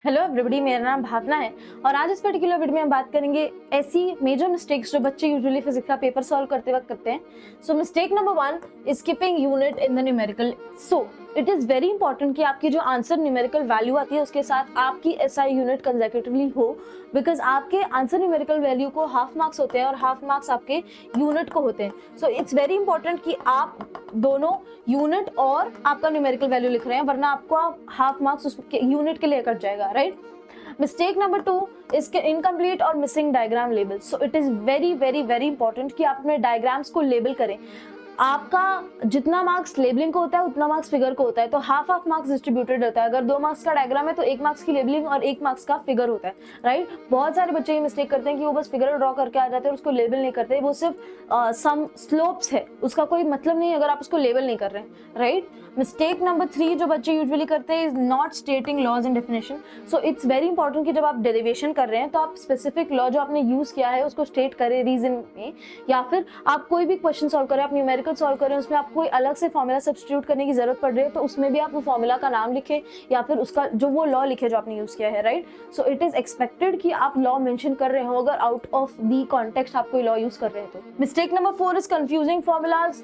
Hello everybody, मेरा नाम भावना है और आज इस पर्टिकुलर वीडियो में हम बात करेंगे ऐसी मेजर मिस्टेक्स जो बच्चे यूजुअली फिजिक्स का पेपर सॉल्व करते वक्त करते हैं। So mistake number 1 is skipping unit in the numerical. So it is very important कि आपकी जो आंसर न्यूमेरिकल वैल्यू आती है उसके साथ आपकी एसआई यूनिट कंसेक्यूटिवली हो, बिकॉज आपके आंसर न्यूमेरिकल वैल्यू को हाफ मार्क्स होते हैं और हाफ मार्क्स आपके यूनिट को होते हैं। सो इट्स वेरी इंपॉर्टेंट कि आप दोनों यूनिट और आपका न्यूमेरिकल वैल्यू लिख रहे हैं, वरना आपको हाफ मार्क्स उस यूनिट के लिए कट जाएगा, राइट। मिस्टेक नंबर 2 इसके इनकम्प्लीट और missing diagram label. So it is very very very important कि आप अपने डायग्राम्स को लेबल करें। आपका जितना मार्क्स लेबलिंग को होता है उतना मार्क्स फिगर को होता है, तो हाफ हाफ मार्क्स डिस्ट्रीब्यूटेड होता है। अगर 2 मार्क्स का डायग्राम है तो 1 मार्क्स की लेबलिंग और 1 मार्क्स का फिगर होता है, राइट। बहुत सारे बच्चे ये मिस्टेक करते हैं कि वो बस फिगर ड्रॉ करके आ जाते हैं और उसको लेबल नहीं करते। वो सिर्फ सम स्लोप्स है, उसका कोई मतलब नहीं अगर आप उसको लेबल नहीं कर रहे हैं, राइट। मिस्टेक नंबर 3 जो बच्चे यूजुअली करते हैं is not stating laws and definition. So it's very important कि जब आप डेरिवेशन कर रहे हैं तो आप स्पेसिफिक लॉ जो आपने यूज किया है उसको स्टेट करें रीजन में, या फिर आप कोई भी क्वेश्चन सॉल्व करें, आप न्यूमेरिकल सॉल्व करें, उसमें आप कोई अलग से फॉर्मूला सब्स्टिट्यूट करने की जरूरत पड़ रही है तो उसमें भी आप वो फॉर्मूला का नाम लिखें या फिर उसका जो वो लॉ लिखे जो आपने यूज किया है, right. So it is expected कि आप लॉ मेंशन कर रहे हो अगर आउट ऑफ दी कॉन्टेक्स्ट आप कोई लॉ यूज कर रहे हैं तो। Mistake number 4 is confusing formulas.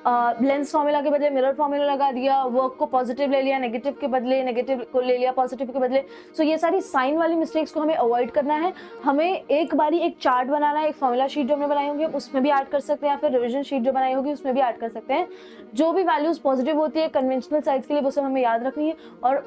Lens formula के बदले मिरर फॉर्मूला लगा दिया, वर्क को पॉजिटिव ले लिया नेगेटिव के बदले, नेगेटिव को ले लिया पॉजिटिव के बदले। सो ये सारी साइन वाली मिस्टेक्स को हमें अवॉइड करना है। हमें एक बारी एक चार्ट बनाना है, एक फॉर्मूला शीट जो हमने बनाई होगी उसमें भी ऐड कर सकते हैं या फिर रिविजन शीट जो बनाई होगी उसमें भी ऐड कर सकते हैं। जो भी वैल्यूज पॉजिटिव होती है कन्वेंशनल साइड्स के लिए वो सब हमें याद रखनी है और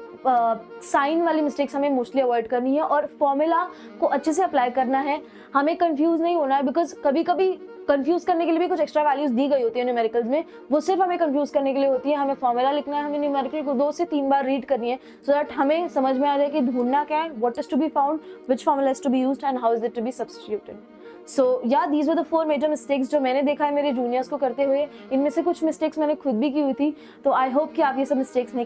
साइन वाली मिस्टेक्स हमें मोस्टली अवॉइड करनी है और फॉर्मूला को अच्छे से अप्लाई करना है। हमें कंफ्यूज नहीं होना है, बिकॉज कभी कभी कंफ्यूज करने के लिए भी कुछ एक्स्ट्रा वैल्यूज दी गई होती है न्यूमेरिकल्स में, वो सिर्फ हमें कंफ्यूज करने के लिए होती है। हमें फॉर्मूला लिखना है, हमें न्यूमेरिकल को 2 से 3 बार रीड करनी है सो दैट हमें समझ में आ जाए कि ढूंढना क्या है, what is to be found, which formula is to be used and how is it to be substituted. So या these are the 4 major mistakes जो मैंने देखा है मेरे जूनियर्स को करते हुए। इनमें से कुछ मिस्टेक्स मैंने खुद भी की हुई थी, तो आई होप कि आप ये सब मिस्टेक्स नहीं करें।